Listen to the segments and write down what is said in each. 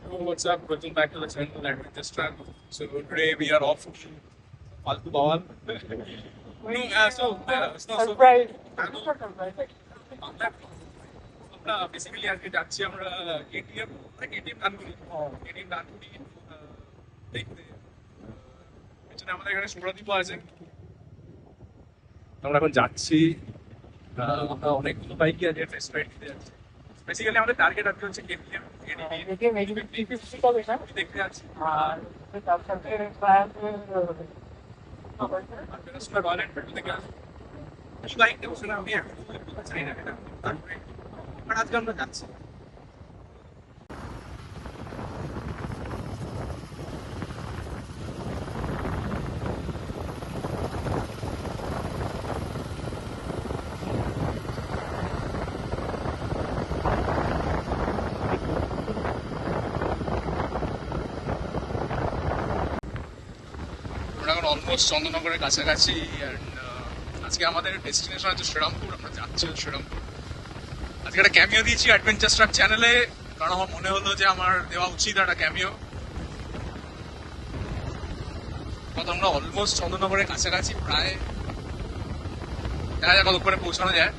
What's up? Welcome back to the channel Adventures Track. So today we are off to Palku Bawal. No, Surprise! আমরা basically আজকে যাচ্ছি আমরা KTM Dankuni দেখতে। পেছনে আমাদের এখানে সুব্রদীপ আছে। আমরা এখন যাচ্ছি। আমরা অনেকগুলো বাইকই আছে টেস্ট রাইড দিতে যাচ্ছি। বেসিক্যালি আমাদের টার্গেট আজকে হচ্ছে কেটিএম দেখতে যাচ্ছি। আর তার সাথে প্রায় রয়্যাল এনফিল্ড দেখে আসছি। বাইকটা বসে আমি এখন চাই না এটা তারপরে বাট আজকে আমরা যাচ্ছি। আমরা এখন অলমোস্ট চন্দননগরের কাছাকাছি। আজকে আমাদের ডেস্টিনেশন হচ্ছে শ্রীরামপুর। আমরা যাচ্ছি শ্রীরামপুর। আজকে একটা ক্যামিও দিয়েছি অ্যাডভেঞ্চার ট্রাক চ্যানেলে, কারণ আমার মনে হলো যে আমার দেওয়া উচিত একটা ক্যামিও। আমরা অলমোস্ট চন্দননগরের কাছাকাছি, প্রায় দেখা যায় কতক্ষণে পৌঁছানো যায়।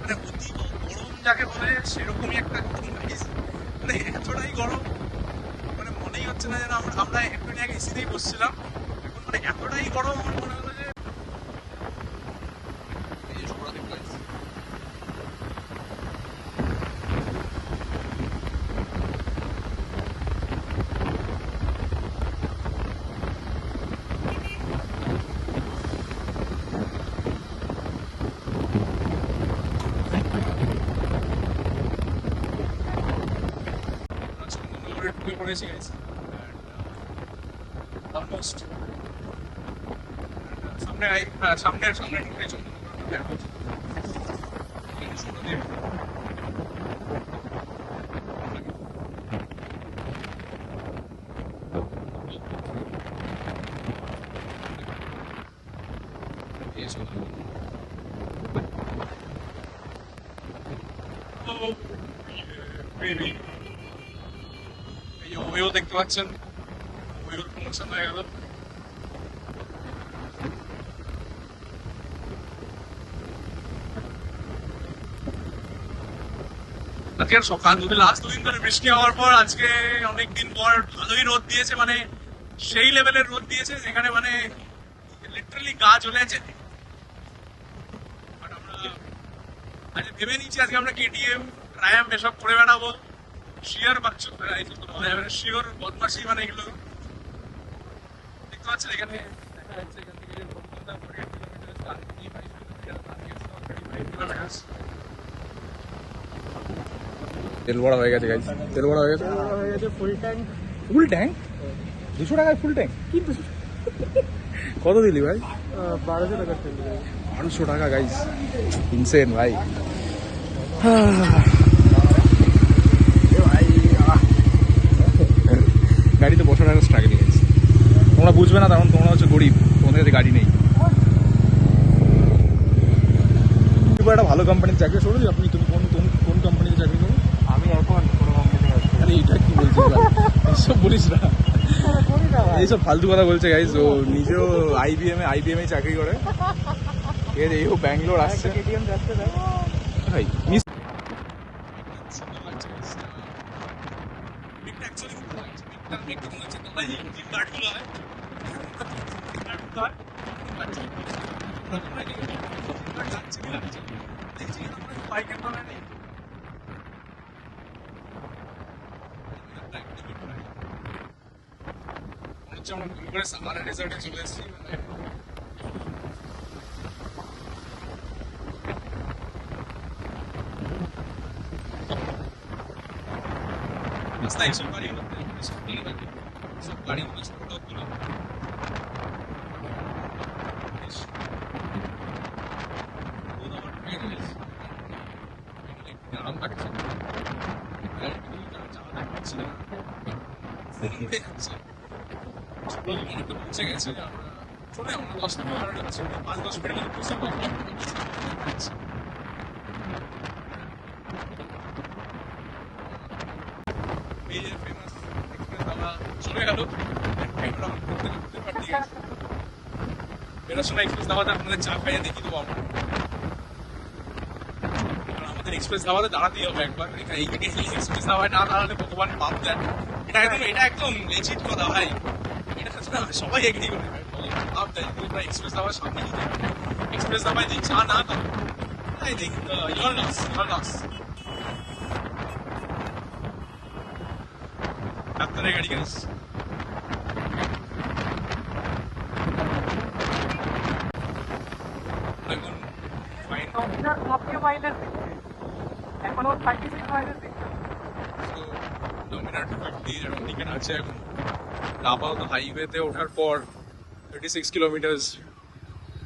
মানে অতীব গরম যাকে বলে সেরকমই একটা গরম লাগছে। মানে এতটাই গরম, মানে মনেই হচ্ছে না যেন আমরা একটু আগে এসিতেই বসছিলাম। এখন মানে এতটাই গরম আমার মনে হলো যে এই যে সুব্রদীপ গাইস। চন্দননগরে ঢুকে পড়েছি গাইস। অলমোস্ট সামনে ঢুকে চন্দননগর। সুব্রদীপ ওইও দেখতে পাচ্ছেন, ওইওর প্রমোশন হয়ে গেল। আজকে সকাল লাস্ট দুদিন ধরে বৃষ্টি হওয়ার পর আজকে অনেকদিন পর ভালোই রোদ দিয়েছে, মানে সেই লেভেলের রোদ দিয়েছে যেখানে মানে লিটারালি গা জ্বলে আছে। But আমরা আজ ভেবে নিচ্ছি আজকে আমরা কেটিএম ট্রায়াম্প এসব করে বেড়াবো। শিওর বাচ্চা শিওর বদমাসি, মানে এগুলো দেখতে পাচ্ছেন এখানে দেখা যাচ্ছে। এখান থেকে Kolkata 48 kilometre, Darjeeling 5 kilometre, target 35 kilometre. তেল ভরা হয়ে গেছে গাইস, তেল ভরা হয়ে গেছে। ফুল ট্যাঙ্ক 200 টাকায় ফুল ট্যাঙ্ক? কি কত দিলি ভাই? 1200 টাকা তেল। 1200 টাকা গাইস, ইনসেন ভাই। গাড়িতে বসার একটা স্ট্রাগল গাইস। তোমরা বুঝবে না, তখন তোমরা হচ্ছে গরিব, তোমাদের কাছে গাড়ি নেই। একটা ভালো কোম্পানির চাকরি শুরু। আপনি তুমি কোন কোম্পানিতে চাকরি করো? আমি এখন কোনো কোম্পানিতে কাজ করি। আরে এইটা কি বলছিস ভাই? এইসব বলিস না, এইসব ফালতু কথা বলছে গাইস। ও নিজেও আইবিএম এ চাকরি করে। ঠিক আছে, এও ব্যাঙ্গালোর আসছে কেটিএম যাচ্ছে না। ভাই। মিস আমরা ঘুরে ঘুরে সামারের রিসর্টে চলে এসেছি। রাস্তায় এসব গাড়িগুলো সব গাড়িগুলো ছোটগুলো আরাম লাগছে। পৌঁছে গেছে আমরা চলে আমরা 10 টাকা 5-10 মিনিটের মধ্যে পৌঁছে যাবো। এই যে ফেমাস এক্সপ্রেস দাবা চলে গেল। আমরা ঘুরতে পারছি। এর সময় এক্সপ্রেস দাবাতে আপনাদের চা খাইয়ে দেখি দেবো আমরা। আমাদের এক্সপ্রেস দাবাতে দাঁড়াতেই হবে একবার। এই এক্সপ্রেস দাবায় না দাঁড়ালে ভগবান পাপ দেন। এটা একদম লেজিট কথা ভাই। এটা সবাই এগ্রি করে পাপ দেয়। তোমরা এক্সপ্রেস দাবার সামনে দিতে এক্সপ্রেস দাবায় যদি চা না দাও, আই থিঙ্ক ইউর লস। ডাক্তারের গাড়ি গাইস। এখন ফাইন आपके माइनस एखोनो 36 माइनस ডমিনার 50 এরকম দিকে আছে এখন। আপাতত হাইওয়েতে ওঠার পর 36 কিলোমিটার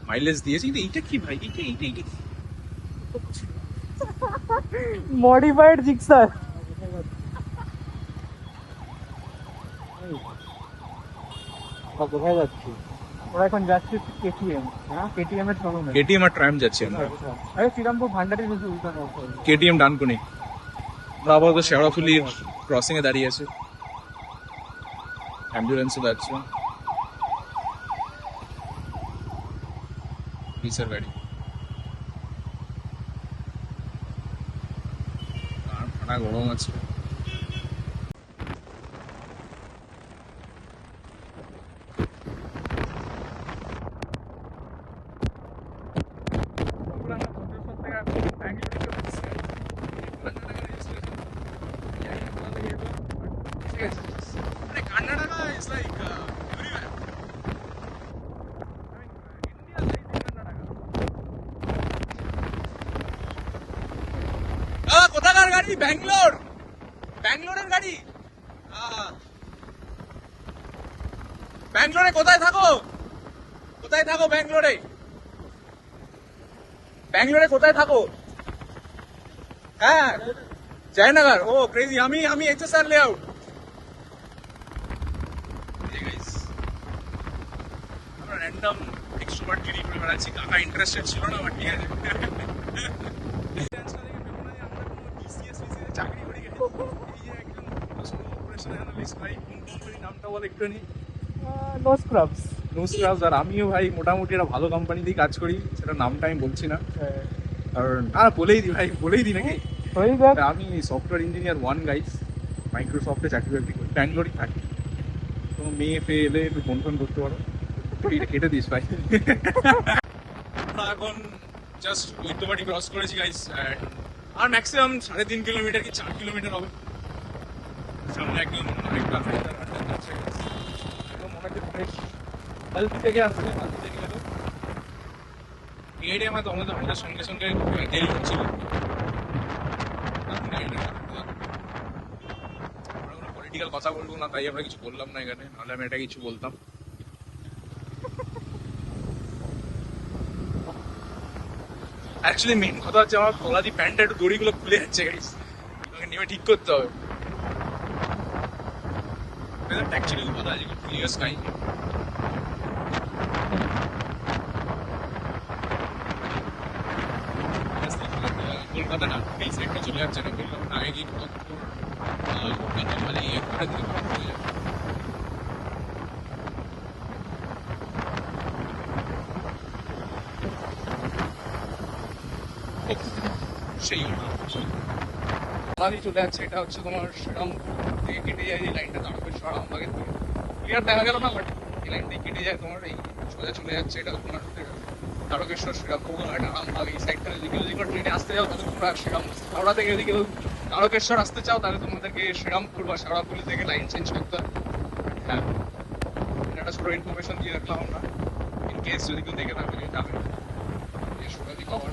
মাইলেজ দিয়েছি। কিন্তু এইটা কি ভাই? এইটা मॉडिफाइड जिक्सर কোথায় যাচ্ছি? ওরা এখন যাচ্ছে কেটিএম। হ্যাঁ, কেটিএম এর শোরুমে। কেটিএম আর ট্রাম যাচ্ছি আমরা। আরে শ্রীরামপুর ভান্ডারি বেশি উল্টা রাস্তা। কেটিএম ডানকুনি। আমরা আপাতত শেওড়াফুলির ক্রসিং এ দাঁড়িয়ে আছে। অ্যাম্বুলেন্সও যাচ্ছে। পিসের গাড়ি। আর ঠান্ডা গরম আছে। Karnataka is like everywhere. I mean, India is Karnataka. কোথাকার গাড়ি? ব্যাঙ্গালোরের গাড়ি। ব্যাঙ্গালোরে কোথায় থাকো ব্যাঙ্গালোরে কোথায় থাকো? হ্যাঁ, জয়নগর। ও ক্রেজি। আমি এইচএসআর লেআউট। আমরা র্যান্ডম এক্সট্রোভার্ট গিরি করে বেড়াচ্ছি। কাকা ইন্টারেস্টেড ছিল না, বাট ঠিক আছে। চাকরি করি। এই যে একজন অপারেশন অ্যানালিস্ট ভাই, কোন কোম্পানির নামটা বল একটুখানি? No scrubs. আর আমিও ভাই মোটামুটি একটা ভালো কোম্পানিতেই কাজ করি, সেটা নামটা আমি বলছি না কারণ বলেই দিই নাকি। আমি সফটওয়্যার ইঞ্জিনিয়ার 1 গাইস, মাইক্রোসফটে চাকরি বাকরি করি, ব্যাঙ্গালোরই থাকি। তো মেয়ে ফেয়ে এলে একটু ফোন করতে পারো। এটা কেটে দিস ভাই। এখন জাস্ট ঐক্যবাড়ি ক্রস করেছি গাইস, আর ম্যাক্সিমাম 3.5 কিলোমিটার কি 4 কিলোমিটার হবে। সামনে একদম অনেকটা মনে হচ্ছে ফ্রেশ হেলথ থেকে আসছে। এডে আমার তোমাদের আমাদের সঙ্গে সঙ্গে দেরি হচ্ছিল। পলিটিক্যাল কথা বলবো না, তাই আমরা কিছু বললাম না এখানে, নাহলে আমি এটা কিছু বলতাম। অ্যাকচুয়ালি মেন কথা হচ্ছে আমার কলাদি প্যান্টটা একটু দড়িগুলো খুলে যাচ্ছে গাইস, নেমে ঠিক করতে হবে। অ্যাকচুয়ালি কথা আছে ক্লিয়ার স্কাই। কলকাতা না এই সাইডটা চলে যাচ্ছে না, বললাম আগে কি কলকাতা মানে ইয়ে করে দিলে হয়ে যাবে। সেই চলে যাচ্ছে। এটা হচ্ছে তোমার শ্রীরামপুর থেকে কেটে যায় এই লাইনটা, তারকেশ্বর আরামবাগের থেকে ক্লিয়ার দেখা গেল না, বাট এই লাইন থেকে কেটে যায় তোমার, এই সোজা চলে যাচ্ছে। এটা তোমার তারকেশ্বর শ্রীরামপুর আরামবাগ এই সাইডটা যদি ট্রেনে আসতে যাও তাহলে তোমরা হাওড়া থেকে যদি কেউ তারকেশ্বর আসতে চাও তাহলে তোমাদেরকে শ্রীরামপুর বা শেওড়াফুলি থেকে লাইন চেঞ্জ করতে হবে। হ্যাঁ, একটা ছোটো ইনফরমেশন দিয়ে রাখলাম আমরা, ইন কেস যদি কেউ দেখে থাকবে যাবে সোনালি কভার।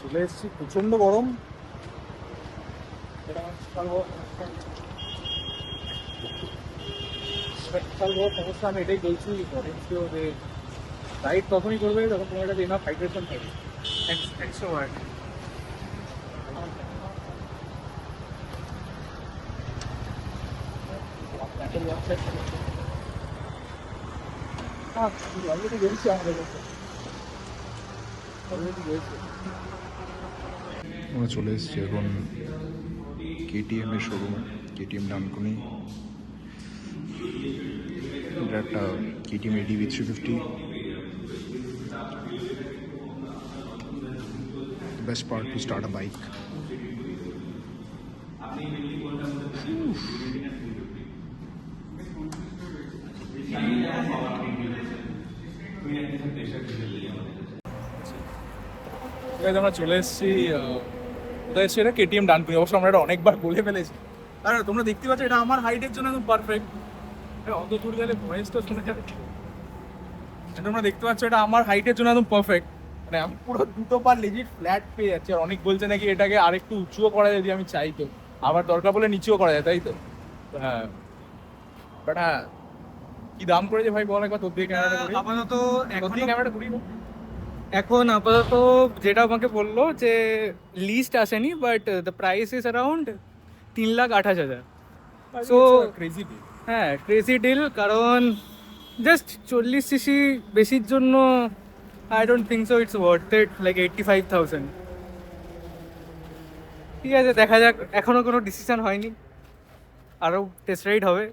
চলে এসেছি, প্রচন্ড গরম। সমস্যা আমি এটাই বলছি, রাইড তখনই করবে যখন তোমার কাছে এনাফ হাইড্রেশন থাকে। আমরা চলে এসেছি এখন কেটিএম এর শোরুমে, কেটিএম ডানকুনি। এটা একটা KTM ADV 350, best part to start a bike. আমরা চলে এসেছি কোথায় এসেছি, এটা কেটিএম ডানকুনি। অবশ্য আমরা এটা অনেকবার বলে ফেলেছি। আর তোমরা দেখতে পাচ্ছ এটা আমার হাইটের জন্য একদম পারফেক্ট। অত দূর গেলে ভয়েস তো শোনা যাবে। তোমরা দেখতে পাচ্ছ এটা আমার হাইটের জন্য একদম পারফেক্ট। মানে আমি পুরো দুটো পা লেজিট ফ্ল্যাট পেয়ে যাচ্ছি। আর অনেক বলছে নাকি এটাকে আরেকটু উঁচুও করা যায় যদি আমি চাই তো, আবার দরকার বলে নিচেও করা যায়, তাই তো? হ্যাঁ, বাট হ্যাঁ, কি দাম করেছে ভাই বল একবার। তোর দিয়ে ক্যামেরাটা করি, আপাতত তোর দিয়ে ক্যামেরাটা করি না। এখন আপাতত যেটা আমাকে বললো যে লিস্ট আসেনি, but the price is around 3,28,000। So, crazy. হ্যাঁ, ক্রেজি ডিল। কারণ জাস্ট 40 সিসি বেশির জন্য I don't think so it's worth it, like 85,000। ঠিক আছে, দেখা যাক। এখনও কোনো ডিসিশন হয়নি, আরও টেস্ট রাইড হবে,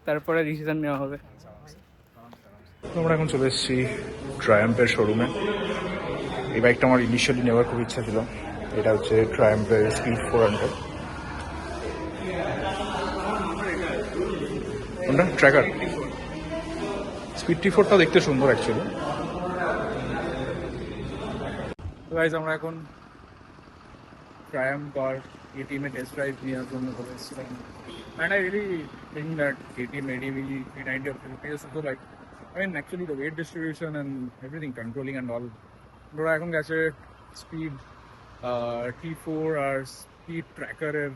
তারপরে ডিসিশন নেওয়া হবে। আমরা এখন চলে এসেছি ট্রায়াম্পের শোরুমে। এই বাইকটা আমার ইনিশিয়ালি নেওয়ার খুব ইচ্ছা ছিল। এটা হচ্ছে ট্রায়াম্পের স্পিড 400। কোনটা? ট্র্যাকার। স্পিড T4টা দেখতে সুন্দর অ্যাকচুয়ালি। গাইজ আমরা এখন ট্রায়াম্প আর কেটিএম এর টেস্ট ড্রাইভ নেওয়ার জন্য চলে এসেছিলাম। And I really think that KTM ADV 390 of Philippines is also like, I mean actually the weight distribution and everything controlling and all. ওরা এখন গেছে স্পিড T4 আর স্পিড ট্র্যাকারের,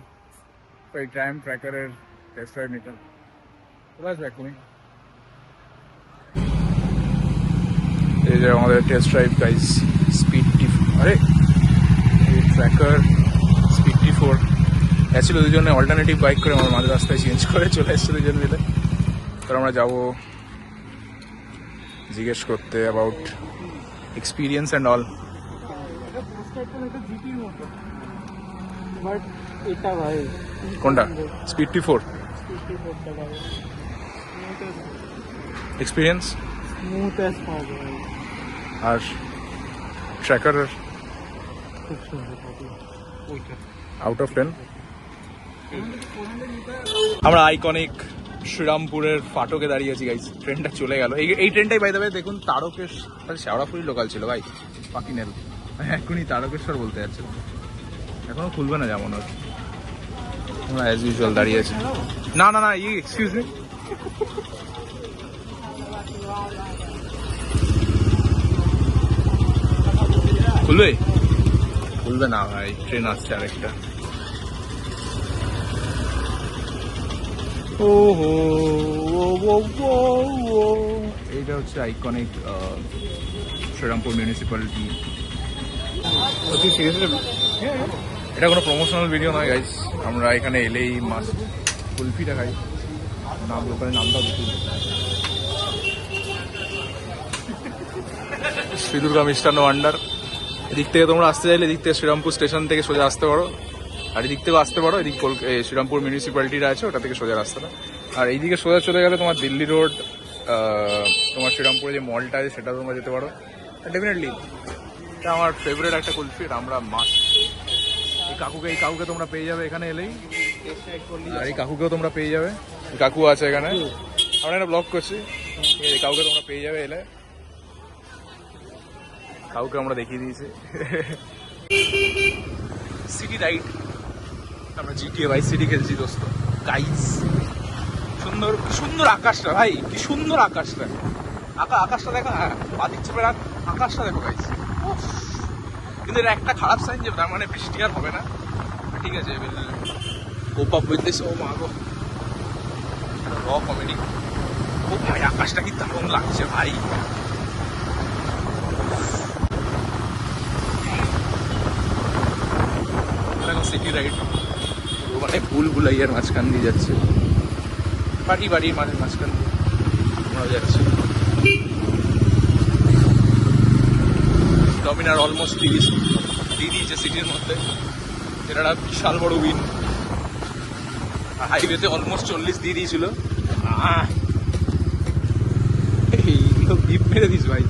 ওই ট্রায়াম্প ট্র্যাকারের টেস্ট ড্রাইভ নিতে। চলে আসবে এখনই। এই যে আমাদের টেস্ট ড্রাইভ গাইজ, স্পিড আরে ট্র্যাকার স্পিড T4 অ্যাকচুয়ালি দুজনে অল্টারনেটিভ বাইক করে আমার মাঝ রাস্তায় চেঞ্জ করে চলে এসছে দুজন মিলে। তার আমরা যাবো জিজ্ঞেস করতে about experience and all. But এটা ভাই কোনটা? Speed T4 experience smooth as পাওয়া ভাই, আর ট্র্যাকার খুব সুন্দর ওইটা। Out of 10। আমরা আইকনিক শ্রীরামপুরের ফাটকে দাঁড়িয়েছি গাইজ। ট্রেনটা চলে গেল। এই ট্রেনটাই বাই দেবে। দেখুন তারকের শেওড়াফুলি লোকাল ছিল ভাই, পাকিনেল। এখনই তারকেশ্বর বলতে যাচ্ছিল, এখনো খুলবে না যেমন। আমরা অ্যাজ ইউজুয়াল দাঁড়িয়ে আছি। না না না, এক্সকিউজ মি, খুলবে? খুলবে না ভাই, ট্রেন আসছে আরেকটা। এইটা হচ্ছে আইকনিক শ্রীরামপুর মিউনিসিপ্যালিটি। এটা কোনো প্রমোশনাল ভিডিও নয় গাইজ। আমরা এখানে এলেই মাস্ট কুলফিটা খাই। নাম দোকানের নামটা দেখি, শ্রী দুর্গা মিষ্টান্ন ভান্ডার। এদিক থেকে তোমরা আসতে চাইলে এদিক থেকে শ্রীরামপুর স্টেশন থেকে সোজা আসতে পারো, আর এদিক থেকেও আসতে পারো। এদিক শ্রীরামপুর মিউনিসিপ্যালিটিটা আছে, ওটা থেকে সোজা রাস্তাটা। আর এইদিকে সোজা চলে গেলে তোমার দিল্লি রোড, তোমার শ্রীরামপুরে যে মলটা আছে সেটা তোমরা যেতে পারো। ডেফিনেটলি এটা আমার ফেভারিট একটা কুলফি, আমরা মাস্ট। এই কাকুকে তোমরা পেয়ে যাবে এখানে এলেই, আর এই কাকুকেও তোমরা পেয়ে যাবে। কাকু আছে এখানে, আমরা একটা ব্লগ করছি। এই কাকুকে তোমরা পেয়ে যাবে এলে। কাউকে আমরা দেখিয়ে দিয়েছি। সিটি রাইড, আমরা জিটিএ ভাই সিটি খেলছি দোস্ত। গাইস সুন্দর, সুন্দর আকাশটা ভাই, কি সুন্দর আকাশটা। আকাশটা দেখো, হ্যাঁ পা দিচ্ছে আকাশটা দেখো গাইস। কিন্তু এটা একটা খারাপ সাইন যে তার মানে বৃষ্টি আর হবে না। ঠিক আছে, কোপ আপ উইথ দিস। ও মা গো, র কমেডি। ও ভাই আকাশটা কি দারুণ লাগছে ভাই। সিটি রাইড মানে ভুল ভুলাইয়ার মাঝখান দিয়ে যাচ্ছে। বাড়ির মাঝখান দিয়ে আমরা যাচ্ছি। ডমিনার অলমোস্ট 30 দিয়ে দিয়েছে সিটির মধ্যে, এটা একটা বিশাল বড় উইন। হাইওয়েতে অলমোস্ট 40 দিয়ে দিয়েছিল। এইগুলো বিপ মেরে দিস ভাই।